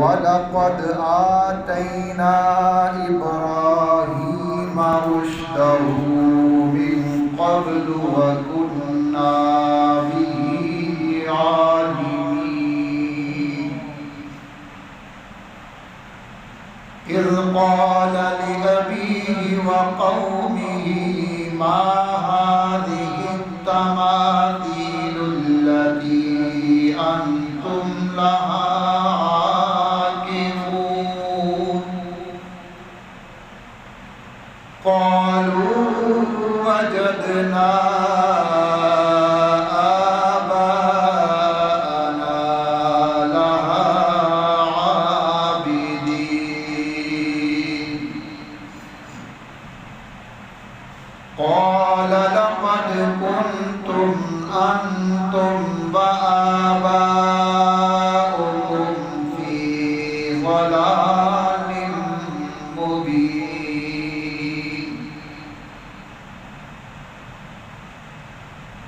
وَلَقَدْ آتَيْنَا إِبْرَاهِيمَ رُشْدَهُ مِنْ قَبْلُ وَكُنَّا بِهِ عَالِمِينَ إِذْ قَالَ لِأَبِيهِ وَقَوْمِهِ مَا هَذِهِ التَّمَاثِيلُ الَّتِي أَنْتُمْ لَهَا قالوا وجدنا آباءنا لها عابدين قال لقد كنتم أنتم وآباؤكم في ضلال مبين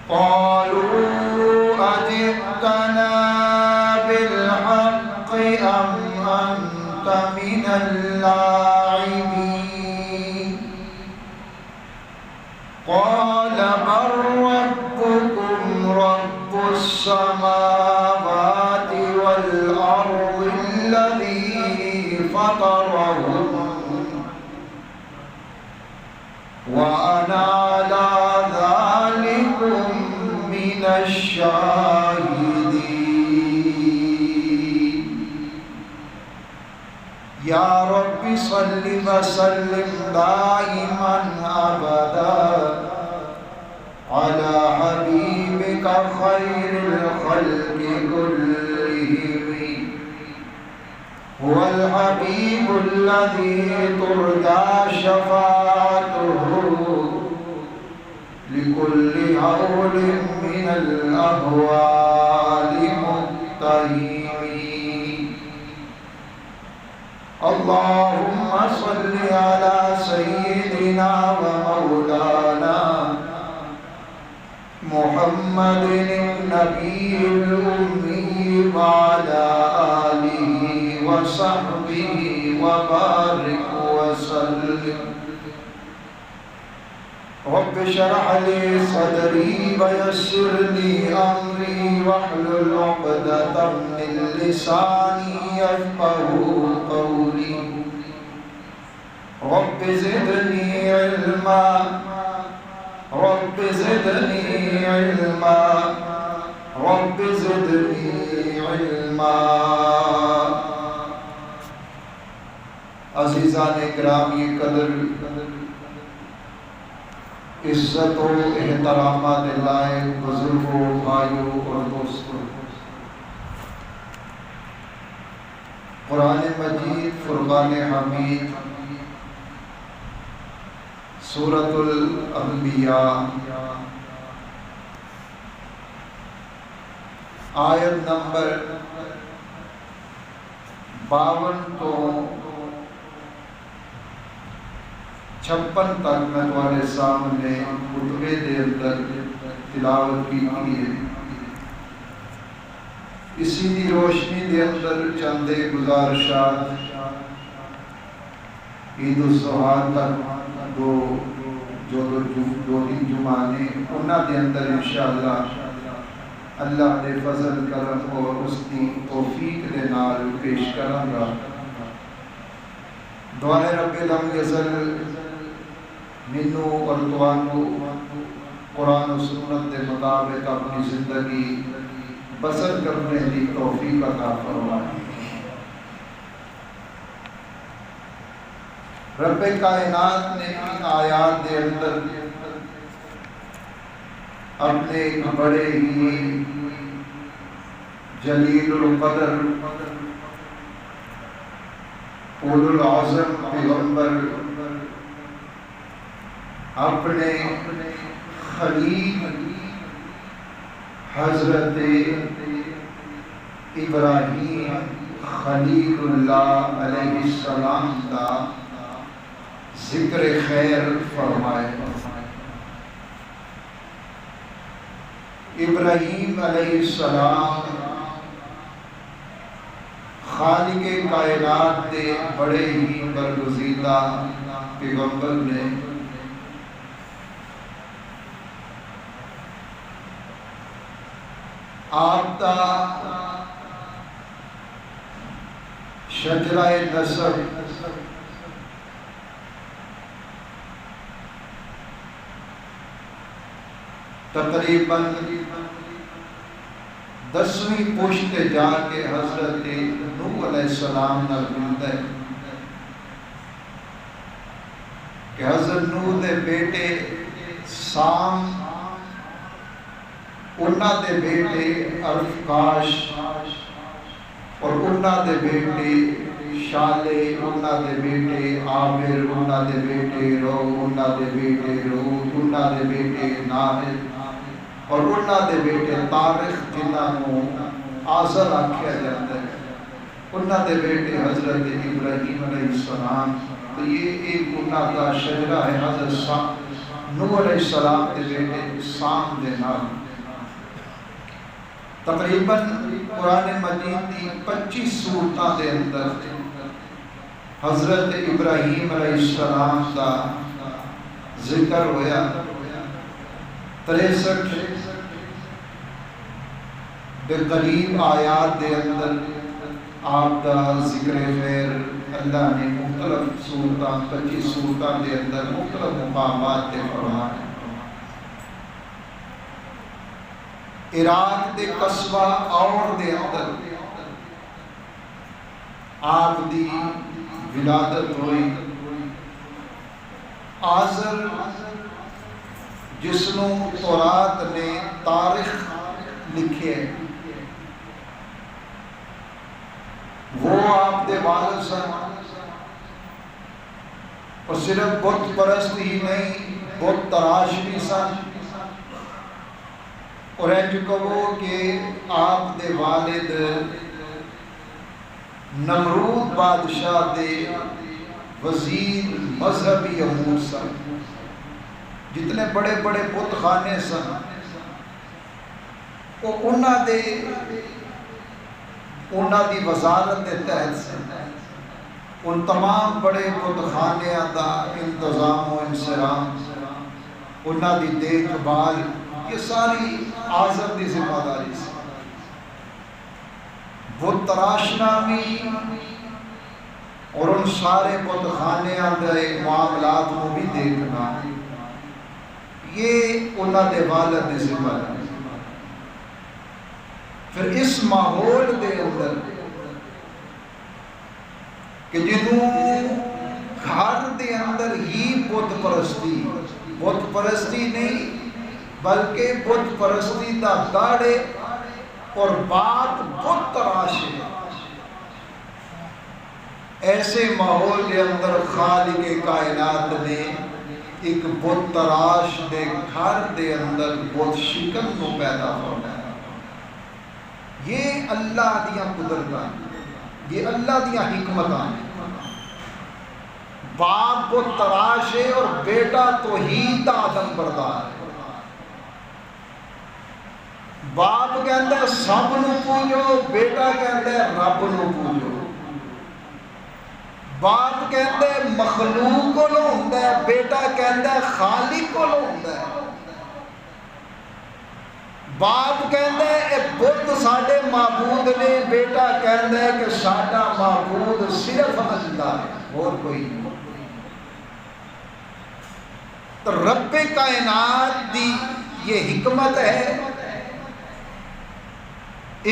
قالوا أجئتنا بالحق أم أنت من اللاعبين قال بل ربكم رب السماوات والأرض الذي فطرهم وأنا على ذلكم من الشاهدين يا رب صل وسلم دائما أبدا على حبيبك خير الخلق كلهم هو الحبيب الذي ترجى شفاعته لكل هول من الأهوال متهم اللهم صل على سيدنا ومولانا محمد النبي الأمي وعلى آله وصحبه وبارك وسلم رب اشرح لي صدري ويسر لي أمري واحلل عقدة من لساني يفقهوا قولي رب زدني علما رب زدنی علما رب زدنی علما عزیزان گرامی قدر عزت و احترامات لائق بزرگوں بھائیوں اور دوستوں قرآن مجید فرقان حمید سورۃ الانبیاء آیت نمبر 52 تو 56 تک میں تمہارے سامنے خطبے دے اندر تلاوت کی ہے اسی دی روشنی دے اندر چند گزارشات عید الضحیٰ تک دو دن جمعے انہاں دے اندر انشاءاللہ اللہ دے فضل کرم اور اس کی توفیق دے نال پیش کروں گا دعائے رب لم یزل منو اور توانو قرآن و سنت دے مطابق اپنی زندگی بسر کرنے دی توفیق عطا فرمائے رب کائنات نے ان آیات دے اندر اپنے ایک بڑے ہی جلیل القدر اولو العظم پیغمبر اپنے خلیل حضرت ابراہیم خلیل اللہ علیہ السلام کا ذکر خیر فرمائے ابراہیم علیہ السلام خالق کائنات دے بڑے ہی برگزیدہ پیغمبر نے آپ دا شجرہ نسب تقریباً 10ویں پشت جا کے حضرت نوح علیہ السلام نال ملتا ہے کہ حضرت نوح دے بیٹے سام، انہاں دے بیٹے ارفکاش، اور انہاں دے بیٹے شالے، انہاں دے بیٹے عامر، انہاں دے بیٹے رو، انہاں دے بیٹے رود، انہاں دے بیٹے ناہل، اور انہاں دے بیٹے تارخ جنہاں نو آزر آکھیا جاتا ہے، انہاں دے بیٹے حضرت ابراہیم علیہ السلام۔ تو یہ ایک انہاں دا شجرہ ہے حضرت نوح علیہ السلام دے بیٹے سام دے نام۔ تقریباً قرآن مجید دی 25 سورتاں دے اندر حضرت ابراہیم علیہ السلام دا ذکر ہویا، 63 دے قریب آیات دے اندر آپ دا ذکر خیر اللہ نے مختلف سورتاں 25 سورتاں دے اندر مختلف مقامات تے فرمایا۔ عراق دے قصبہ اور دے اندر آپ دی ولادت ہوئی۔ آزر جس نو تورات نے تاریخ لکھے، وہ آپ دے والد سن، اور صرف بت پرست ہی نہیں، بت تراش بھی سن، اور انج کہو کہ آپ دے والد نمرود بادشاہ دے وزیر مذہبی امور سن۔ جتنے بڑے بڑے بت خانے سن وہ انہاں دی وزارت دے تحت سن۔ ان تمام بڑے بت خانیاں دا انتظام و انصرام، انہاں دی دیکھ بھال، یہ ساری آزر دی ذمہ داری سے۔ بت تراشنا بھی اور ان سارے بت خانیاں دے معاملات کو بھی دیکھنا، یہ انہاں دے والد دی ذمہ داری۔ پھر اس ماحول دے اندر کہ جنہوں گھر دے اندر ہی بت پرستی نہیں بلکہ بت پرستی دا داڑے اور بات بت تراش ہے، ایسے ماحول کے اندر خالق کائنات نے ایک بت تراش دے گھر دے اندر بت شکن کو پیدا فرمایا۔ یہ اللہ دیاں قدرتاں، یہ اللہ دیاں حکمتاں۔ باپ بت تراش ہے اور بیٹا توحید دا عدم بردار ہے۔ باپ کہتا ہے سب نو پوجو، بیٹا کہتا ہے رب نو پوجو۔ باپ کہتا ہے مخلوق کو ہوندا ہے، بیٹا کہتا ہے خالق کو ہوندا ہے۔ باپ کہتا ہے اے بت ساڈے معبود نے، بیٹا کہتا ہے کہ ساڈا معبود صرف اللہ ہے اور کوئی نہیں۔ تو رب کائنات دی یہ حکمت ہے،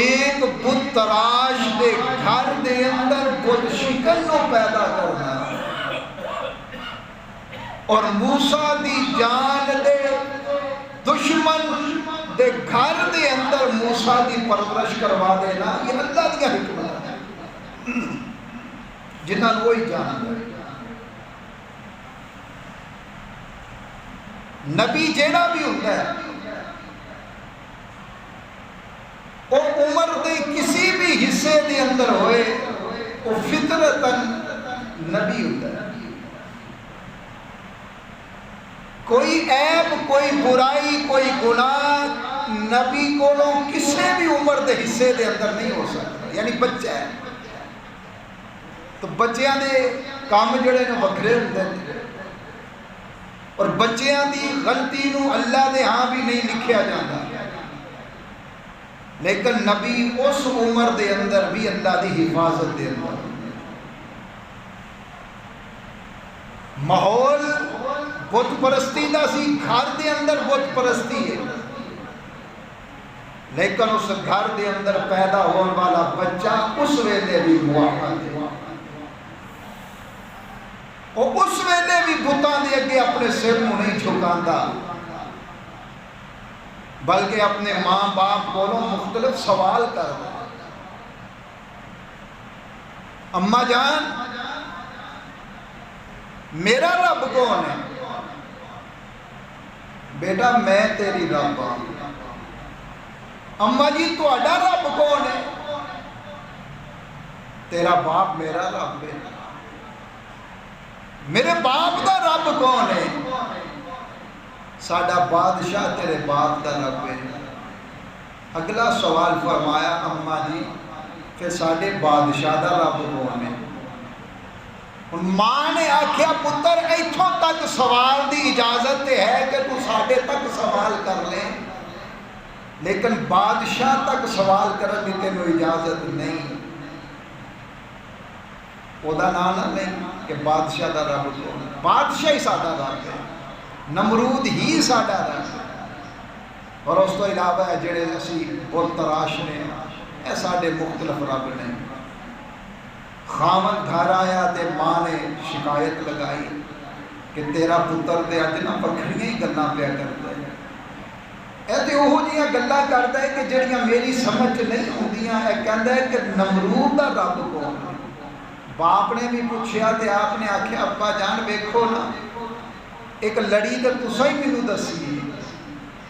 ایک بت تراش دے گھر دے اندر بت شکن کو پیدا کرنا، اور موسیٰ دی جان دے دشمن دے گھر دے اندر موسیٰ دی پرورش کروا دینا، یہ اللہ دی حکمت ہے جنہاں وہی جان ہے۔ نبی جیڑا بھی ہوتا ہے وہ عمر دے کسی بھی حصے دے اندر ہوئے وہ فطرتاً نبی ہوتا ہے۔ کوئی عیب، کوئی برائی، کوئی گناہ نبی کو کسی بھی عمر دے حصے دے اندر نہیں ہو سکتا، یعنی بچہ ہے تو بچیاں دے کام جڑے نے وکھرے ہوندے نے، اور بچیاں دی غلطی نو اللہ دے ہاں بھی نہیں لکھیا جاتا، لیکن نبی اس عمر دے اندر بھی اللہ دی حفاظت دے اندر ماحول بت پرستی دا سی، گھر دے اندر بت پرستی ہے، لیکن اس گھر دے اندر پیدا ہونے والا بچہ اس ویلے بھی موحد ہے، اور اس ویلے بھی بتاں دے اگے اپنے سر کو نہیں جھکاندا، بلکہ اپنے ماں باپ کو مختلف سوال کردا، اماں جان میرا رب کون ہے؟ بیٹا میں تیری رب ہاں۔ اماں جی تہاڈا رب کون ہے؟ تیرا باپ میرا رب ہے۔ میرے باپ دا رب کون ہے؟ ساڈا بادشاہ تیرے باپ دا رب ہے۔ اگلا سوال فرمایا اماں جی کہ ساڈے بادشاہ دا رب کون ہے؟ ماں نے آکھیا پتر ایتھوں تک سوال دی اجازت ہے کہ تو ساڈے تک سوال کر لے، لیکن بادشاہ تک سوال کرن دی تینوں اجازت نہیں۔ او دا نام نہیں کہ بادشاہ دا رب کون ہے، بادشاہ ہی ساڈا رب ہے، نمرود ہی ساڈا رب ہے، اور اس تو علاوہ ہے جڑے اسی بت تراش نے اے ساڈے مختلف رب نے۔ خامد گھر آیا تے ماں نے شکایت لگائی کہ تیرا پتر دے اج نا بکھریاں ہی گلاں پیا کردا ہے، اے تے اوہو جیاں گلاں کردا ہے کہ جڑیاں میری سمجھ نہیں ہوندیاں، اے کہندا ہے کہ نمرود دا رب کون ہے؟ باپ نے بھی پوچھیا تے آپ نے آکھیا ابا جان ویکھو نا ایک لڑی تے تساں ہی مینوں دسی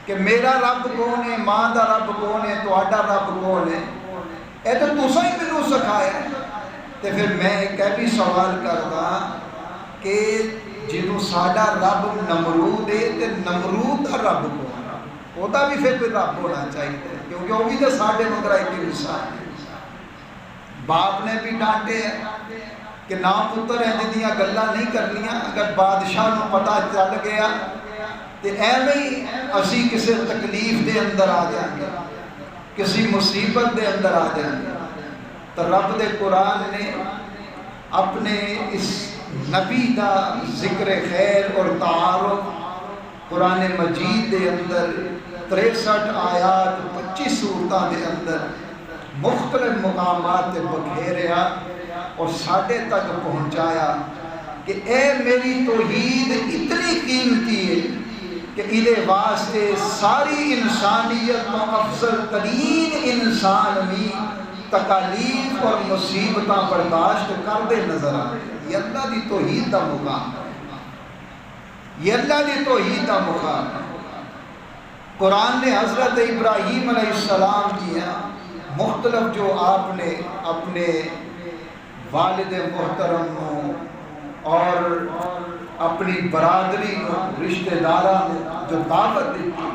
کہ میرا رب کون ہے، ماں دا رب کون ہے، تہاڈا رب کون ہے، اے تے تساں ہی مینوں سکھایا ہے۔ تے پھر میں ایک بھی سوال کردا کہ جدوں ساڈا رب نمرود ہے تے نمرود دا رب کون ہے؟ وہ دا بھی پھر کوئی رب ہونا چاہیے، کیونکہ وہ بھی تو ساڈے مگر ایک انسان ہے۔ باپ نے بھی ڈانٹے ہیں کہ نہ پتر انج دیاں گلاں نہیں کرنیاں، اگر بادشاہ نو پتہ چل گیا تے ایویں ہی اسی کسی تکلیف دے اندر آ جائیں گے، کسی مصیبت دے اندر آ جائیں گے۔ تو رب دے قرآن نے اپنے اس نبی دا ذکر خیر اور تعارف قرآن مجید دے اندر 63 آیات 25 سورتاں دے اندر مختلف مقامات بکھیریا اور ساڈے تک پہنچایا کہ اے میری توحید اتنی قیمتی ہے کہ ادھے واسطے ساری انسانیت میں افضل ترین انسان بھی تکالیف اور مصیبتاں برداشت کردے نظر آئے۔ یہ اللہ دی توحید دا مقام ہے، یہ اللہ دی توحید دا مقام ہے۔ قرآن نے حضرت ابراہیم علیہ السلام دیا مختلف جو آپ نے اپنے والد محترم اور اپنی برادری رشتہ داراں جو دعوت دیتی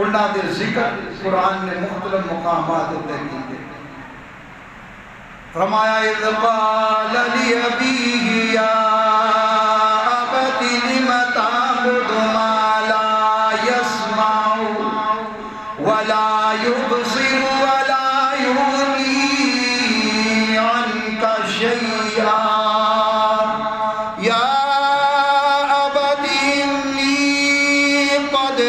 انہاں دے ذکر قرآن نے مختلف مقامات تے کیتے۔ فرمایا اذ قال لأبیہ یا ابت لم تعبد ما لا يسمع ولا يبصر ولا يغني عنك شيئا یا ابت انی قد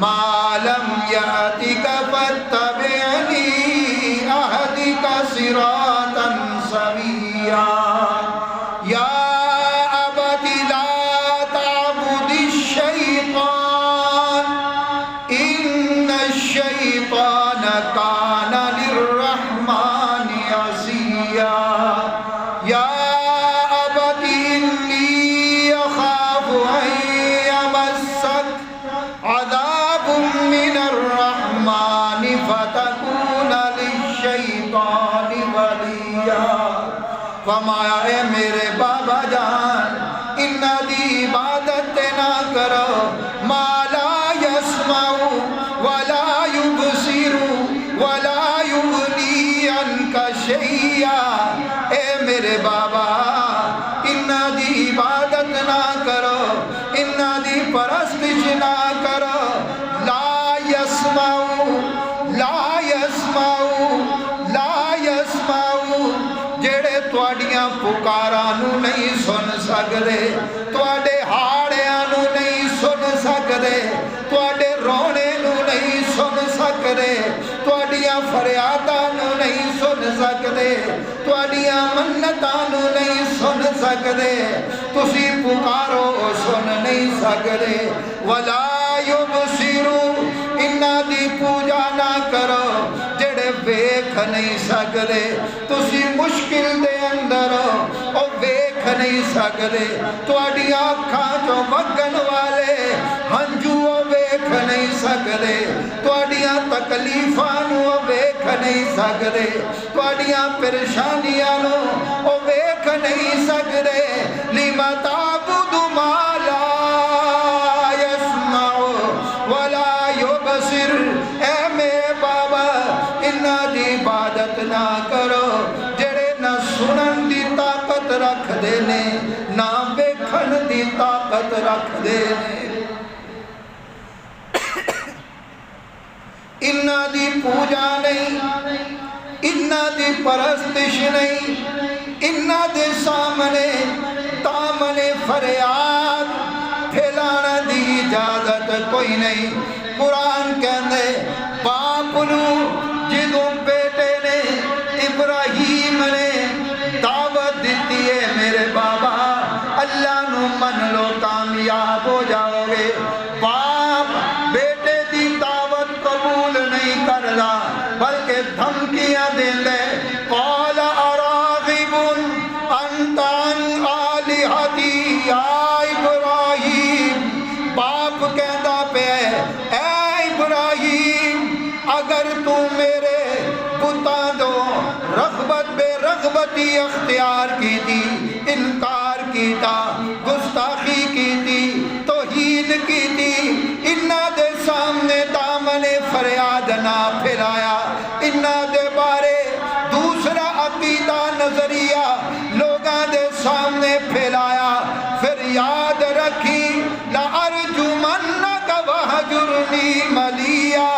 ما لم يأتك فاتبعني أهدك صراطا سويا يا أبت لا تعبد الشيطان إن الشيطان كان للرحمن عصيا يا أبت إني أخاف أن يمسك عذاب من الرحمن فتكون للشیطان ولیا۔ فرمایا اے میرے بابا جان انہاں دی عبادت نہ نہیں سن سکتے، تواڈے ہاڑیاں نو نہیں سن سکتے، تواڈے رونے نو نہیں سن سکتے، تواڈیاں فریاداں نو نہیں سن سکتے، تواڈیاں منتاں نو نہیں سن سکتے، تسی پکارو سن نہیں سکتے۔ ولا یبصروا، انہاں دی پوجا نہ کرو جڑے ویکھ نہیں سکتے، تسی مشکل دے اندر او ویکھ نہیں سکتے، تواڈیاں اکھاں چوں وگن والے ہنجو او ویکھ نہیں سکتے، تواڈیاں تکلیفاں نو او ویکھ نہیں سکتے، تواڈیاں پریشانیاں نو او ویکھ نہیں سکتے۔ لما تعبد ما لا يسمع ولا يبصر، اے میرے بابا انہاں دی عبادت نہ کرو جڑے نہ سنن دی طاقت رکھ دے نے نہ ویکھن دی طاقت رکھ دے نے۔ انہاں دی پوجا نہیں، انہاں دی پرستش نہیں، انہاں دے سامنے دامنے فریاد پھیلانا دی اجازت کوئی نہیں۔ قرآن کہندے باپ نو جدوں بیٹے نے ابراہیم نے دعوت دیتی ہے میرے بابا اللہ نو من لو کامیاب ہو جاؤ گے، باپ بیٹے دی دعوت قبول نہیں کردا بلکہ دھمکیاں دیندے، قال اراغب انت عن آلہتی یا ابراہیم، باپ کہندا پہ اے ابراہیم اگر تو میرے بتاں دو رغبت بے رغبتی اختیار کی تھی، انکار کیتا، گستاخی کی تھی، توہین کی تھی، انہاں دے سامنے دامن فریاد نہ پھیلایا، انہاں دے بارے دوسرا عقیدہ نظریہ لوگاں دے سامنے پھیلایا، پھر یاد رکھی لَأَرْجُمَنَّكَ وَهْجُرْنِي مَلِيًّا،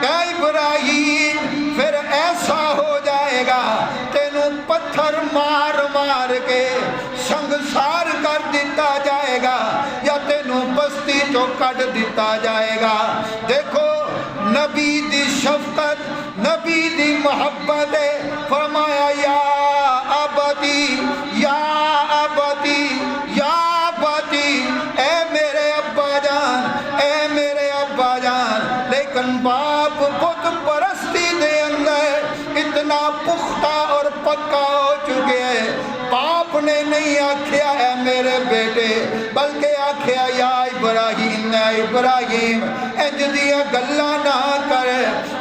اے ابراہیم پھر ایسا ہو جائے گا تینوں پتھر مار مار کے سنگسار کر دیتا جائے گا یا تینوں بستی چو کٹ دیتا جائے گا۔ دیکھو نبی دی شفقت، نبی دی محبت ہے، فرمایا یا ابتی یا ابتی یا ابتی، اے میرے ابا جان، اے میرے ابا جان۔ لیکن باپ بت پرستی دے اندر اتنا پختہ اور پکا ہو چکے ہیں، باپ نے نہیں آکھیا اے میرے بیٹے بلکہ آکھیا یا ابراہیم، اے ابراہیم انج دیاں گلاں نہ کر،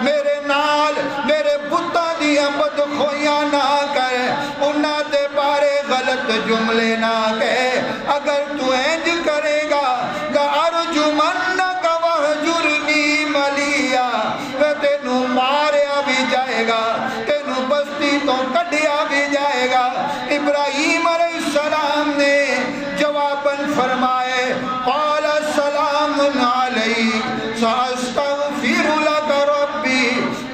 میرے نال میرے بتاں دیاں بدخویاں نہ کر، انہاں دے بارے غلط جملے نہ کہے، اگر تو انج کرے گا لَأَرْجُمَنَّكَ وَهْجُرْنِي مَلِيًّا، تینوں ماریا بھی جائے گا، تینوں بستی تو کڈیا بھی جائے گا۔ ابراہیم علیہ السلام نے جواباً فرمائے قال سلام علیک سأستغفر لک ربی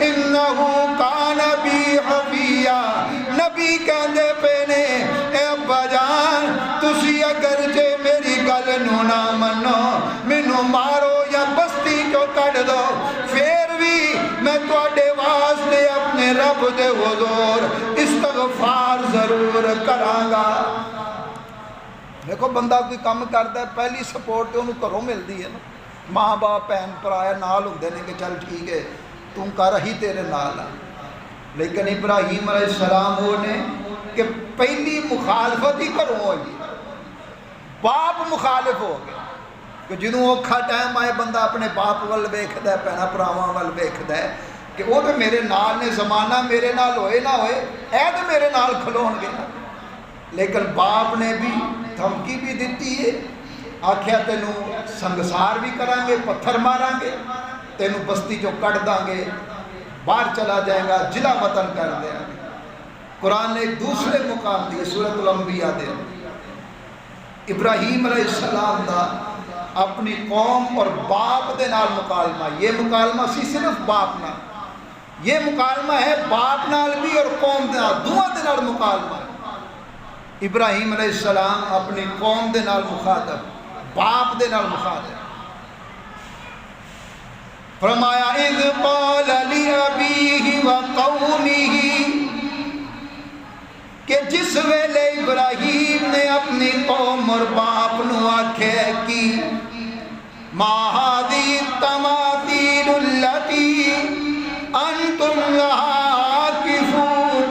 انہو کان بی حفیا۔ نبی کہندے پہ نے اے ابا جان تسی اگرچہ میری گل نو نہ منو، مینوں مارو یا بستی چو کٹ دو، پھر بھی میں تواڈے واسطے اپنے رب دے حضور استغفار ضرور کراں گا۔ دیکھو بندہ کوئی کام کرتا ہے پہلی سپورٹ تو انہوں گھروں ملتی ہے نا، ماں باپ بہن بھرا نال ہوندے نے کہ چل ٹھیک ہے تم کر ہی تیرے نال ہے۔ لیکن ابراہیم علیہ السلام وہ نے کہ پہلی مخالفت ہی گھروں ہوئی، باپ مخالف ہو گیا کہ جدوں اوکھا ٹائم آئے بندہ اپنے باپ ول ویکھدا ہے، بھیناں بھراواں ول ویکھدا ہے کہ وہ تو میرے نال نے، زمانہ میرے نال ہوئے نہ ہوئے اے تو میرے نال کھلون گے نا۔ لیکن باپ نے بھی دھمکی بھی دیتی ہے، آکھیا تینوں سنگسار بھی کریں گے، پتھر ماریں گے، تینوں بستی جو کٹ دیں گے، باہر چلا جائے گا، جلا وطن کر دیں گے۔ قرآن نے ایک دوسرے مقام دی سورۃ الانبیاء دے ابراہیم علیہ السلام دا اپنی قوم اور باپ دے نال مکالمہ، یہ مکالمہ سی صرف باپ نال، یہ مکالمہ ہے باپ نال بھی اور قوم دے نال، دوواں دے نال مکالمہ ہے۔ ابراہیم علیہ السلام اپنی قوم دے نال مخاطب، باپ دے نال مخاطب، فرمایا اذ قال لأبیہ وقومہ، کہ جس ویلے ابراہیم نے اپنی قوم اور باپ نو آکھے کی ما هذه التماثيل التي انتم لها عاکفون،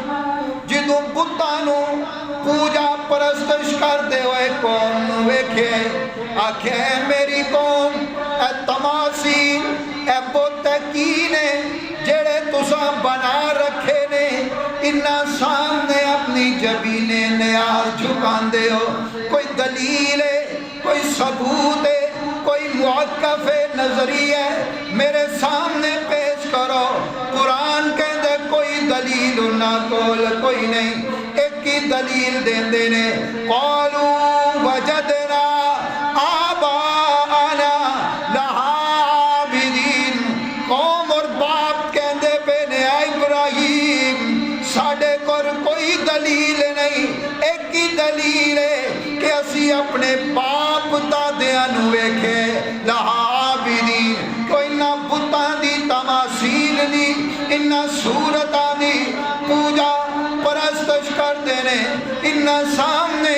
جدوں بتاں نو پوجا پرستش کردے ہوئے قوم نو ویکھے، آکھے میری قوم اے تماثیل اے بت کی نے جڑے تساں بنا رکھے نے، انہاں سامنے اپنی جبینے نیاز جھکاندے ہو، کوئی دلیل ہے، کوئی ثبوت ہے، کوئی موقف نظری ہے میرے سامنے پیش کرو۔ قرآن کہندے کوئی دلیل نہ کول کوئی نہیں، ایک ہی دلیل دیندے نے، قالوا وجدنا آباءنا لہا عابدین، قوم اور باپ کہندے پہ نے اے ابراہیم ساڑھے کور کوئی دلیل نہیں، ایک ہی دلیل ہے کہ اسی اپنے باپ دادیاں نو ویکھے لہا عابدین، کوئی نہ بتاں دی تماثیل دی انہا صورتاں دی پوجا پرستش کر دینے، انہا سامنے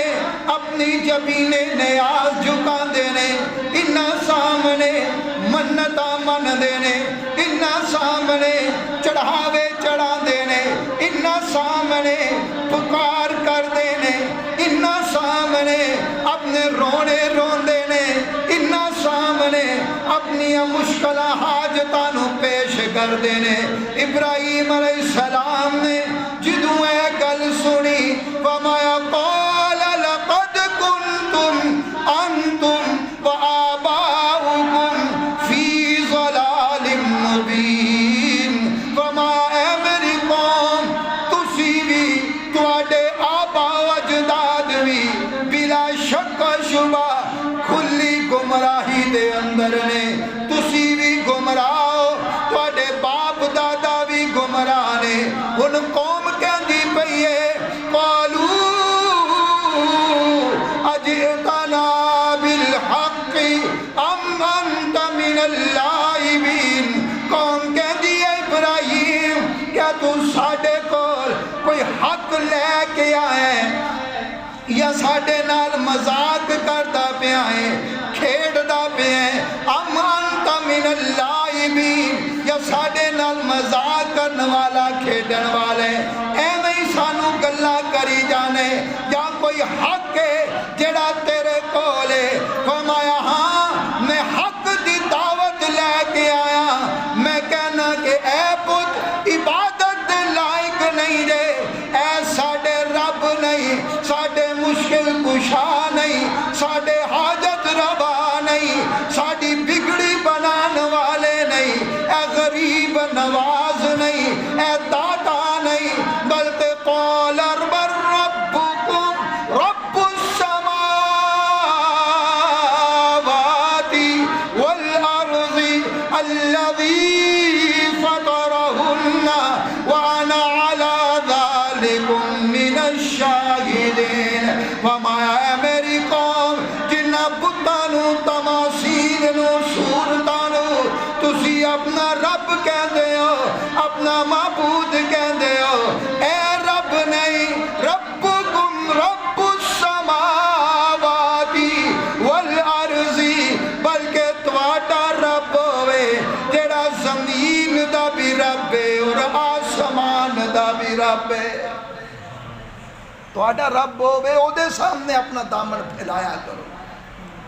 اپنی جبینے نیاز جھکا دینے، انہا سامنے منتاں من دینے، انہا سامنے چڑھاوے چڑھا دینے، انہا سامنے پکار کر دینے، انہا سامنے اپنے رونے رون دینے، انہا سامنے اپنی مشکلہ حاجتانو پیش کر دینے۔ ابراہیم علیہ السلام نے جدوں اے گل سنی، فرمایا قال لقد کنتم انتم وآباؤکم فی ضلال مبین، فرمایا اے میری قوم تسی بھی تواڈے آبا و اجداد بھی بلا شک و شبہ کھلی گمراہی دے اندر نے، تسی بھی گمراہ ہو، تواڈے باپ دادا بھی گمراہ نے۔ ان قوم کہندی پئی ہے قالوا اجئتنا بالحق ام انت من اللاعبین، قوم کہندی ہے ابراہیم کیا تو ساڑھے کول کوئی حق لے کے آئے یا ساڑھے نال مذاق کردہ پہ آئے، کھیڑدہ پہ آئے، ام انت من اللاعبین، یا ساڑھے نال مذاق کرنے والا کھیڑن والے، اے میں سانو گلہ کری جانے، یا کوئی حق ہے جڑا تیرے کولے؟ فرمایا ہاں میں حق دی دعوت لے کے آیا، میں کہنا کہ اے پت عبادت دے لائق نہیں دے، اے ساڑھے رب نہیں، ساڑھے مشکل کشا نہیں، ساڑھے حاجت روا نہیں، ساڑھی بگڑی بنان والے نہیں، اے غریب نواز نہیں، اے دادا نہیں، بلکہ قال ربکم رب السماوات والارض الذی فطرہن وانا علی ذالکم من الشاہدین۔ فرمایا اے میری قوم جنہ بتانو تماثیل نو صورتانو تسی اپنا رب کہندے ہو، اپنا معبود کہندے ہو، اے رب نہیں، ربکم رب السماوات والارض، بلکہ تواڈا رب ہوئے جیڑا زمین دا بھی رب ہے اور آسمان دا بھی رب ہے، تواڈا رب ہوئے او دے سامنے اپنا دامن پھیلایا کرو۔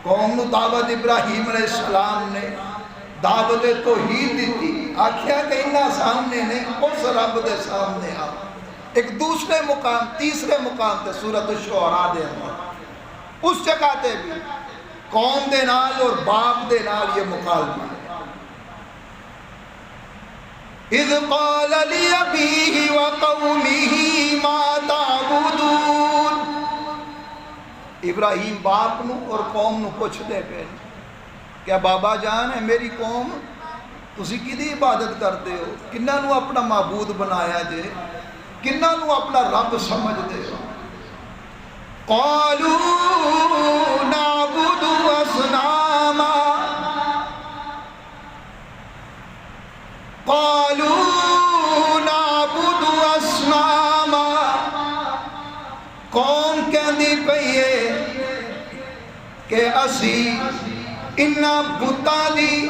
قوم نو دعوت ابراہیم علیہ السلام نے دعوت توحید دیتی، آکھیا کہ انہاں سامنے نے اس رب دے سامنے آ۔ ایک دوسرے مقام تیسرے مقام تے سورۃ الشعراء دے اندر اس جگہ تے بھی قوم دے نال اور باپ دے نال یہ مکالمہ ہے۔ اذ قال لأبیہ وقومہ ما تعبدون، ابراہیم باپ نو اور قوم نو پوچھ دے پہ کیا بابا جان ہے میری قوم تسی کدی عبادت کرتے ہو، کنہ نو اپنا معبود بنایا جے، کنہ نو اپنا رب سمجھ دے ہو؟ قالوا نعبد اصناما قالوا نعبد اصناما قوم کہندی پئی ہے کہ اسی انہاں بتاں دی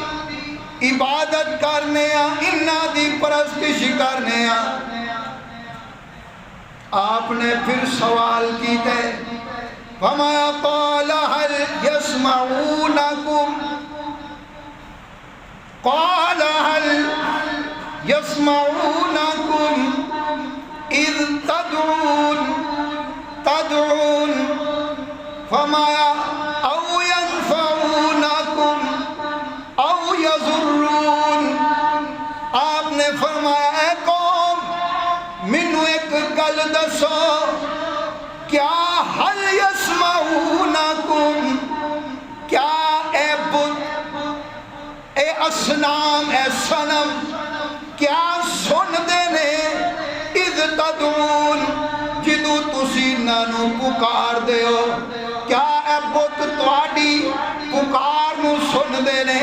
عبادت کرنے انہاں دی پرستش کرنے آپ نے پھر سوال کیتے فرمایا قال هل يسمعونكم قال هل يسمعونكم اذ تدعون فرمایا او ينفعونكم او يضرون آپ نے فرمایا اے قوم منو ایک گل دسو کیا حل یسمعونکم کیا اے بت اے اصنام اے صنم کیا سن دینے اذ تدعون جدو تسی نانو پکار دے ہو کیا اے بت تواڈی پکار نو سن دینے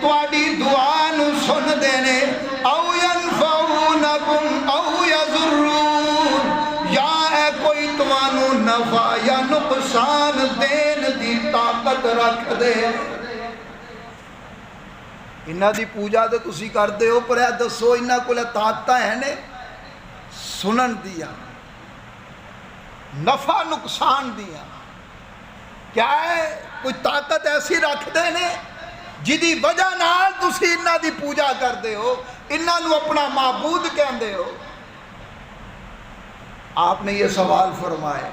تواڈی دعا نو سن دینے او ینفعونکم او یضرون یا اے کوئی توانو نفع یا نقصان دین دی طاقت رکھ دے انہاں دی پوجا تے تسی کردے ہو پر اے دسو انہاں کول طاقت ہے نے سنن دیا نفع نقصان دیا کیا ہے کوئی طاقت ایسی رکھ دے نے جدی وجہ نال تسی انہاں دی پوجا کردے ہو انہاں نو اپنا معبود کہندے ہو آپ نے یہ سوال فرمائے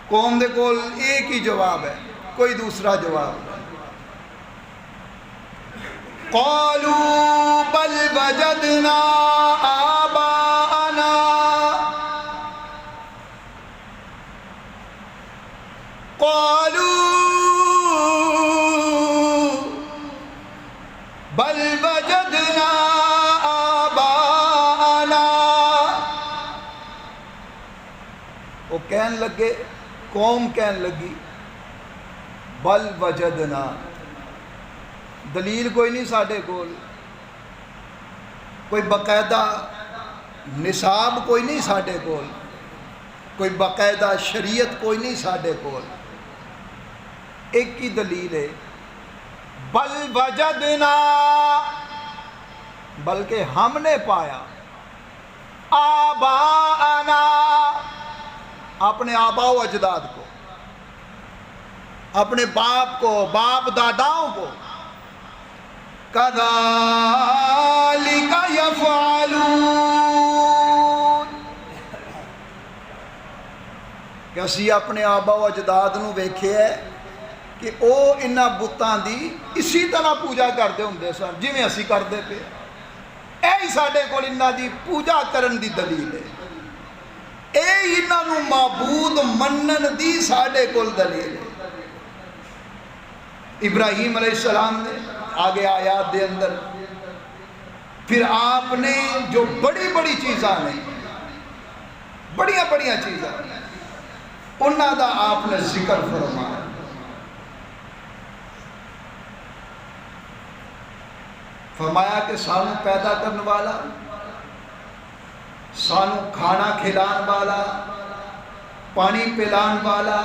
قوم دے کول ایک ہی جواب ہے کوئی دوسرا جواب نہیں قالوا بل وجدنا آباءنا قالوا بل وجدنا آباءنا وہ کہن لگے قوم کہن لگی بل وجدنا دلیل کوئی نہیں ساڈے کول کوئی باقاعدہ نصاب کوئی نہیں ساڈے کول کوئی باقاعدہ شریعت کوئی نہیں ساڈے کول ایک ہی دلیل ہے بل وجدنا بلکہ ہم نے پایا آباءنا اپنے آبا و اجداد کو اپنے باپ کو باپ داداؤں کو کذالک یفعلون کہ اسی اپنے آبا و اجداد نو ویکھے ہے کہ او انہاں بتاں دی اسی طرح پوجا کردے ہوندے سن جویں اسی کردے پے اے ساڈے کول انہاں دی پوجا کرن دی دلیل ہے اے انہاں نو معبود منن دی ساڈے کول دلیل ہے ابراہیم علیہ السلام نے آگے آیات دے اندر پھر آپ نے جو بڑی بڑی چیزاں نے بڑیاں بڑیاں چیزاں انہاں دا آپ نے ذکر فرمایا فرمایا کہ سانو پیدا کرنے والا سانو کھانا کھلان والا پانی پلان والا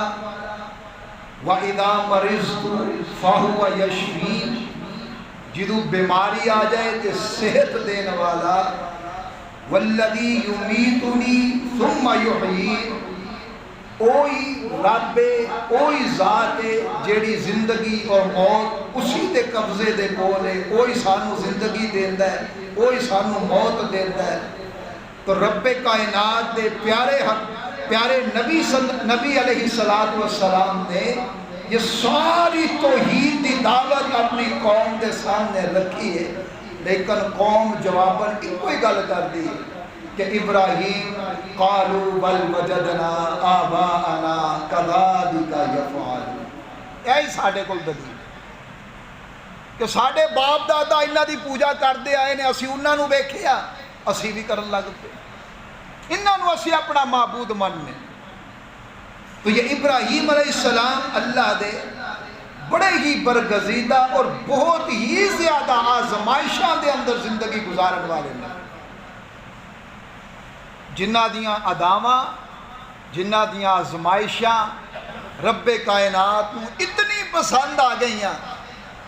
وَإِذَا مَرِضْتُ فَهُوَ يَشْفِينِ جدو بیماری آ جائے کہ صحت دینے والا وَالَّذِي يُمِيتُنِي ثُمَّ يُحْيِينِ اوہی رب اوہی ذات ہے جیڑی زندگی اور موت اسی دے قبضے دے کول ہے اوہی سانو زندگی دیندا ہے اوہی سانو موت دیندا ہے تو رب کائنات دے پیارے نبی علیہ السلام نے یہ ساری توحید دی دعوت اپنی قوم دے سامنے رکھی ہے لیکن قوم جواباً کوئی گل کر دی کہ ابراہیم قالوا بل وجدنا آباءنا کذالک یفعلون یہی ساڈے کول دلیل کہ ساڈے باپ دادا انہاں دی پوجا کردے آئے نے اسی انہاں نو ویکھیا اسی بھی کرن لگ پے انہاں نو اسی اپنا معبود مننے تو یہ ابراہیم علیہ السلام اللہ دے بڑے ہی برگزیدہ اور بہت ہی زیادہ آزمائشاں دے اندر زندگی گزارن والے نے، جنہ دیاں اداواں، جنہ دیاں آزمائشاں رب کائنات نو اتنی پسند آ گئیاں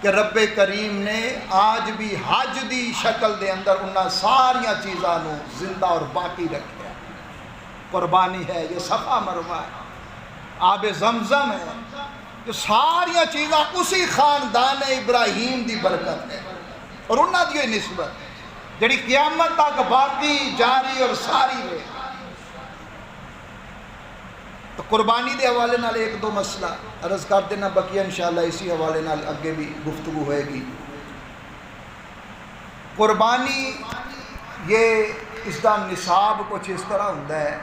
کہ رب کریم نے آج بھی حج دی شکل دے اندر انہاں ساریاں چیزاں نو زندہ اور باقی رکھے، قربانی ہے، یہ صفا مروہ ہے، آب زمزم ہے، یہ ساریاں چیزاں اسی خاندان ابراہیم دی برکت ہے اور انہاں دی نسبت جڑی قیامت تک باقی جاری اور ساری ہے۔ تو قربانی دے حوالے نال ایک دو مسئلہ عرض کر دینا، بقیہ انشاءاللہ اسی حوالے نال اگے بھی گفتگو ہوئے گی۔ قربانی یہ اس دا نصاب کچھ اس طرح ہوتا ہے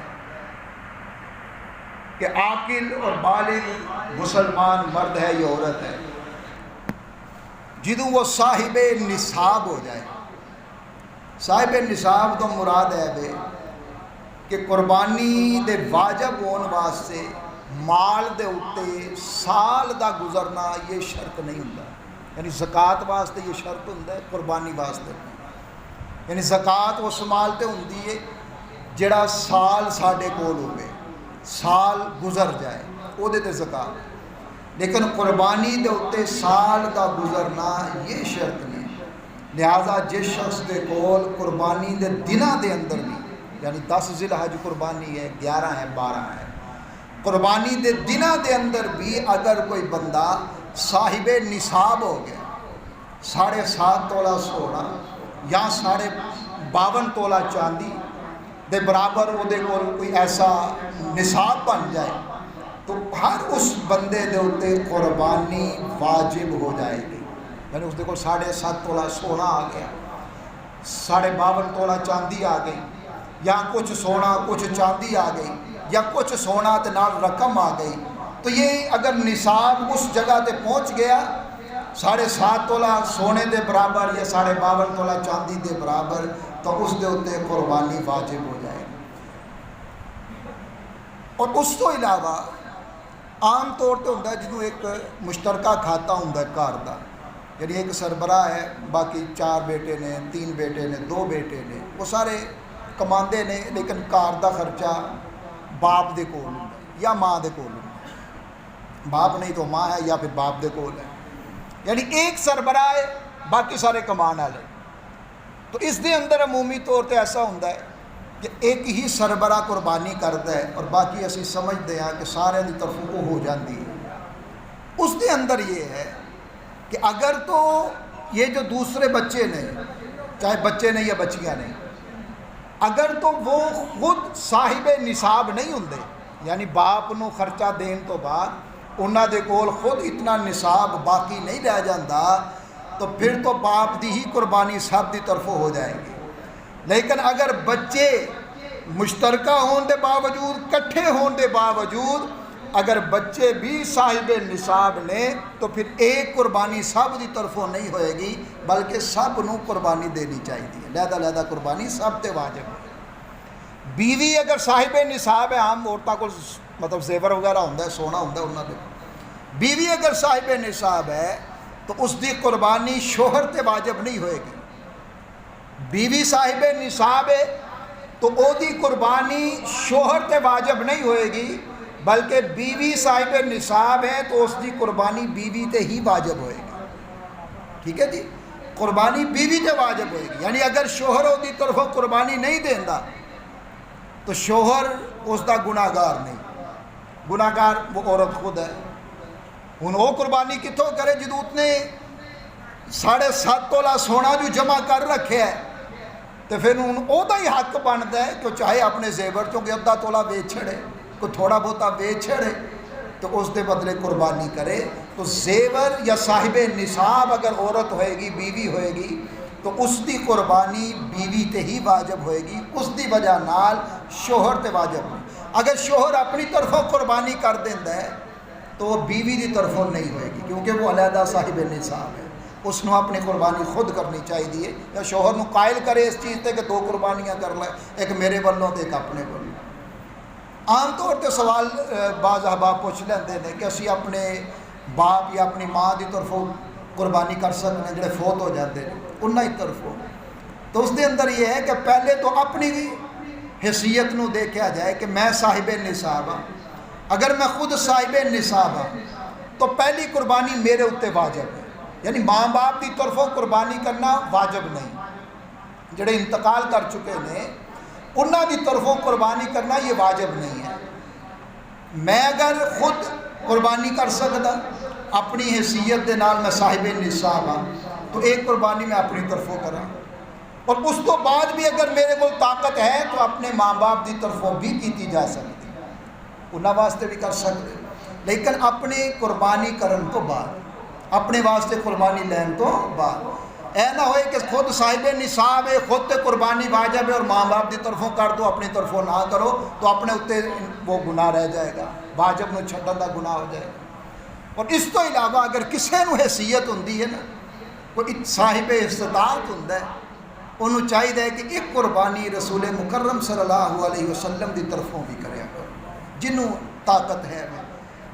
کہ عاقل اور بالغ مسلمان مرد ہے یا عورت ہے، جدوں وہ صاحب نصاب ہو جائے، صاحب نصاب تو مراد ہے بے کہ قربانی دے واجب ہون واسطے مال دے اتے سال دا گزرنا یہ شرط نہیں ہوتا، یعنی زکوٰۃ واسطے یہ شرط ہوتا ہے، قربانی واسطے یعنی زکوٰۃ اس مال تے ہوندی ہے جڑا سال ساڈے کول ہوئے، سال گزر جائے او دے تے زکوٰۃ، لیکن قربانی دے اتے سال دا گزرنا یہ شرط نہیں، لہذا جس شخص دے کول قربانی دے دنہ دے اندر بھی، یعنی 10 ذی الحج قربانی ہے، 11 ہے، 12 ہے، قربانی دے دنہ دے اندر بھی اگر کوئی بندہ صاحب نصاب ہو گیا، 7.5 تولہ سونا یا 52 تولہ چاندی دے برابر وہ دے کول کوئی ایسا نصاب بن جائے تو ہر اس بندے دے اتے قربانی واجب ہو جائے گی، یعنی اس دے کول 7.5 تولہ سونا آ گیا، 52 تولہ چاندی آ گئی، یا کچھ سونا کچھ چاندی آ گئی، یا کچھ سونا تے نال رقم آ گئی، تو یہ اگر نصاب اس جگہ تے پہنچ گیا 7.5 تولہ سونے دے برابر یا 52 تولہ چاندی دے برابر، تو اس دے اتے قربانی واجب ہو جائے گی۔ اور اس تو علاوہ عام طور تے ہوتا ہے جنہوں ایک مشترکہ کھاتا ہوتا ہے گھر دا، یعنی ایک سربراہ ہے، باقی 4 بیٹے نے، 3 بیٹے نے، 2 بیٹے نے، وہ سارے کماندے نے، لیکن گھر دا خرچہ باپ دے کول ہوندا ہے یا ماں دے کول ہوندا ہے، باپ نہیں تو ماں ہے یا پھر باپ دے کول ہے، یعنی ایک سربراہ ہے باقی سارے کمان والے۔ تو اس دے اندر عمومی طور تے ایسا ہوتا ہے کہ ایک ہی سربراہ قربانی کرتا ہے اور باقی اسی سمجھتے ہیں کہ سارے دی طرفوں کو ہو جاتی ہے۔ اس دے اندر یہ ہے کہ اگر تو یہ جو دوسرے بچے نے، چاہے بچے نے یا بچیاں نے، اگر تو وہ خود صاحب نصاب نہیں ہوندے، یعنی باپ نو خرچہ دین تو بعد انہاں دے کول خود اتنا نصاب باقی نہیں رہ جاندہ، تو پھر تو باپ دی ہی قربانی سب دی طرفوں ہو جائے گی۔ لیکن اگر بچے مشترکہ ہون دے باوجود، کٹھے ہون دے باوجود اگر بچے بھی صاحب نصاب نے، تو پھر ایک قربانی سب دی طرفوں نہیں ہوئے گی، بلکہ سب نو قربانی دینی چاہیے، لہذا قربانی سب تے واجب ہے۔ بیوی اگر صاحب نصاب ہے، عام عورتوں کو مطلب زیور وغیرہ ہوتا ہے، سونا ہوتا ہے انہوں نے، بیوی اگر صاحب نصاب ہے تو اس دی قربانی شوہر تے واجب نہیں ہوئے گی۔ بیوی صاحب نصاب ہے تو او دی قربانی شوہر تے واجب نہیں ہوئے گی، بلکہ بیوی صاحب نصاب ہے تو اس دی قربانی بیوی تے ہی واجب ہوئے گی، ٹھیک ہے جی، قربانی بیوی تے واجب ہوئے گی۔ یعنی اگر شوہر او دی طرف قربانی نہیں دیندا تو شوہر اس دا گناہگار نہیں، گناہگار وہ عورت خود ہے۔ ہن وہ قربانی کتوں کرے جدوں اتنے 7.5 تولہ سونا جو جمع کر رکھے ہے، تو پھر او دا ہی حق بنتا ہے کہ چاہے اپنے زیور چوں کہ 1/2 تولہ بیچ چھڑے، کوئی تھوڑا بہتا بیچ چھڑے، تو اس دے بدلے قربانی کرے۔ تو زیور یا صاحب نصاب اگر عورت ہوئے گی، بیوی ہوئے گی، تو اس دی قربانی بیوی تے ہی واجب ہوئے گی، اس دی وجہ نال شوہر تے واجب نہیں۔ اگر شوہر اپنی طرفوں قربانی کر دیندہ ہے تو وہ بیوی دی طرفوں نہیں ہوئے گی، کیونکہ وہ علیحدہ صاحب نصاب ہے، اس نے اپنی قربانی خود کرنی چاہیے، یا شوہر نو قائل کرے اس چیز تے کہ 2 قربانیاں کر لے، ایک میرے والوں تے ایک اپنے والوں۔ عام طور پہ سوال بعض احباب پوچھ لیندے نے کہ اسی اپنے باپ یا اپنی ماں کی طرفوں قربانی کر سکتے ہیں جڑے فوت ہو جاتے ہیں انہاں ہی طرفوں. تو اس دے اندر یہ ہے کہ پہلے تو اپنی حیثیت نو دیکھا جائے کہ میں صاحب نصاب ہاں. اگر میں خود صاحب نصاب ہاں تو پہلی قربانی میرے اتنے واجب ہے. یعنی ماں باپ کی طرفوں قربانی کرنا واجب نہیں. جڑے انتقال کر چکے ہیں انہاں کی طرفوں قربانی کرنا یہ واجب نہیں ہے. میں اگر خود قربانی کر سکتا اپنی حیثیت دے نال میں صاحب نصاب ہاں تو ایک قربانی میں اپنی طرفوں کراں, اور اس تو بعد بھی اگر میرے کو طاقت ہے تو اپنے ماں باپ کی طرفوں بھی کیتی جا سکتی, انہاں واسطے بھی کر سکتے. لیکن اپنی قربانی کرن تو بعد اپنے واسطے قربانی لین تو بعد اے نہ ہوئے کہ خود صاحب نصاب ہے خود تے قربانی واجب ہے اور ماں باپ کی طرفوں کر دو اپنی طرفوں نہ کرو تو اپنے اتنے وہ گناہ رہ جائے گا, واجب نو چھڈن دا گناہ ہو جائے گا. اور اس تو علاوہ اگر کسے نو حیثیت ہوندی ہے نا کوئی صاحب استطاعت ہوندا ہے انہوں چاہیے کہ ایک قربانی رسول مکرم صلی اللہ علیہ وسلم دی طرفوں بھی کریا کرو جنہوں طاقت ہے.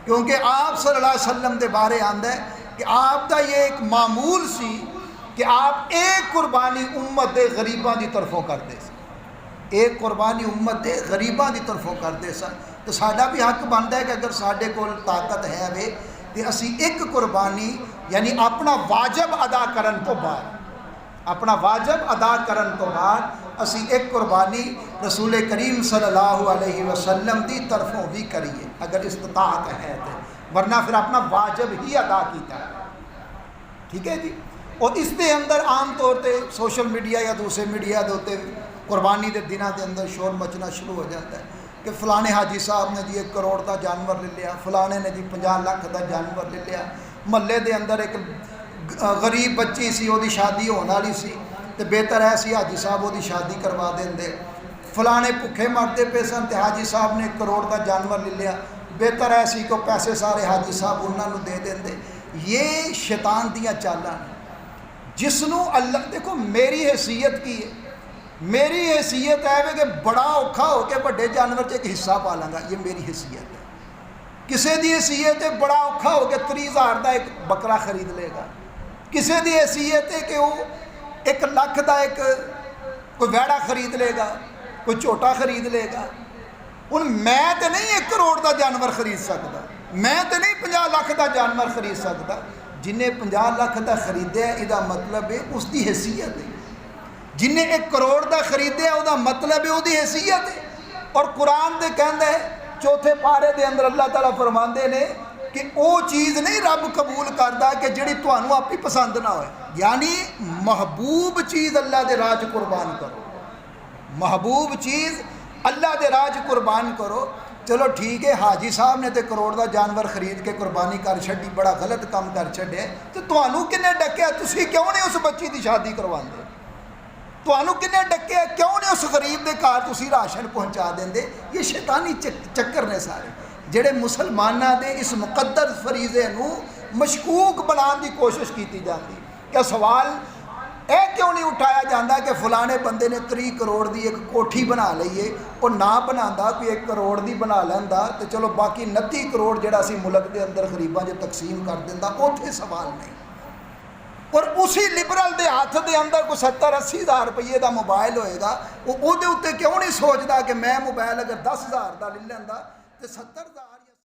کیونکہ آپ صلی اللہ علیہ وسلم دے بارے آندا ہے کہ آپ دا یہ ایک معمول سی کہ آپ ایک قربانی امت دے غریباں دی طرفوں کرتے سن, ایک قربانی امت دے غریباں دی طرفوں کرتے سن. تو ساڈا بھی حق بنتا ہے کہ اگر ساڈے کول طاقت ہے وے کہ اسی ایک قربانی یعنی اپنا واجب ادا کرن تو بعد اپنا واجب ادا کرن تو بعد اسی ایک قربانی رسول کریم صلی اللہ علیہ وسلم دی طرفوں بھی کریے اگر استطاعت ہے تو, ورنہ پھر اپنا واجب ہی ادا کیتا ہے. ٹھیک ہے جی. اور اس دے اندر عام طور پہ سوشل میڈیا یا دوسرے میڈیا دے ہوتے قربانی دے دنوں دے اندر شور مچنا شروع ہو جاتا ہے کہ فلانے حاجی صاحب نے جی 1 کروڑ دا جانور لے لیا, فلانے نے جی 50 لاکھ دا جانور لے لیا. محلے دے اندر ایک غریب بچی سی وہ شادی ہونے والی سی تو بہتر ہے سی حاجی صاحب وہ شادی کروا دیں. فلانے بھوکے مرتے پے سن تو حاجی صاحب نے 1 کروڑ کا جانور لے لیا, بہتر ہے سی کو پیسے سارے حاجی صاحب انہوں دے دیں. یہ شیطان دیاں چالاں جس نو اللہ دیکھو میری حیثیت کی ہے, میری حیثیت ہے کہ بڑا اوکھا ہو کے بڑے جانور سے ایک حصہ پالاں گا, یہ میری حیثیت ہے. کسی دی حیثیت ہے بڑا اوکھا ہو کے 30,000 کا ایک بکرا خرید لے گا, کسی دی حیثیت ہے کہ وہ 1 لاکھ کا ایک کوئی ویڑا خرید لے گا, کوئی چھوٹا خرید لے گا. ہن میں تو نہیں 1 کروڑ کا جانور خرید سکتا, میں تو نہیں 50 لاکھ کا جانور خرید سکتا. جنہیں 50 لاکھ کا خریدیا یہ مطلب ہے اس کی حیثیت ہے, جنہیں 1 کروڑ کا خریدیا وہ مطلب ہے وہ حیثیت ہے. اور قرآن دے کہندا ہے 4تھے پارے دے اندر اللہ تعالیٰ فرماندے نے کہ وہ چیز نہیں رب قبول کرتا کہ جڑی تانوں آپ ہی پسند نہ ہوئے. یعنی محبوب چیز اللہ دے راج قربان کرو, محبوب چیز اللہ دے راج قربان کرو. چلو ٹھیک ہے حاجی صاحب نے تے 1 کروڑ کا جانور خرید کے قربانی کر چھڈی, بڑا غلط کام کر چھڈے, تو تانوں کنے ڈکیا تسی کیوں نہیں اس بچی دی شادی کرواندے, تانوں کنے ڈکیا کیوں نہیں اس غریب دے گھر تسی راشن پہنچا دیندے. یہ شیطانی چکر نے سارے جڑے مسلماناں دے اس مقدس فریضے نو مشکوک بنان دی کوشش کیتی جاتی. کہ سوال اے کیوں نہیں اٹھایا جاتا کہ فلانے بندے نے 30 کروڑ دی ایک کوٹھی بنا لئیے, اور نہ بناتا کوئی 1 کروڑ دی بنا لینا تو چلو باقی 29 کروڑ جڑا سی ملک دے اندر غریباں جو تقسیم کر دینا, اوتھے سوال نہیں. اور اسی لبرل دے ہاتھ دے اندر کوئی 70-80 ہزار روپیے دا موبائل ہوئے گا, وہ دے اتنے کیوں نہیں سوچتا کہ میں موبائل اگر 10,000 دا لے لینا تو 70,000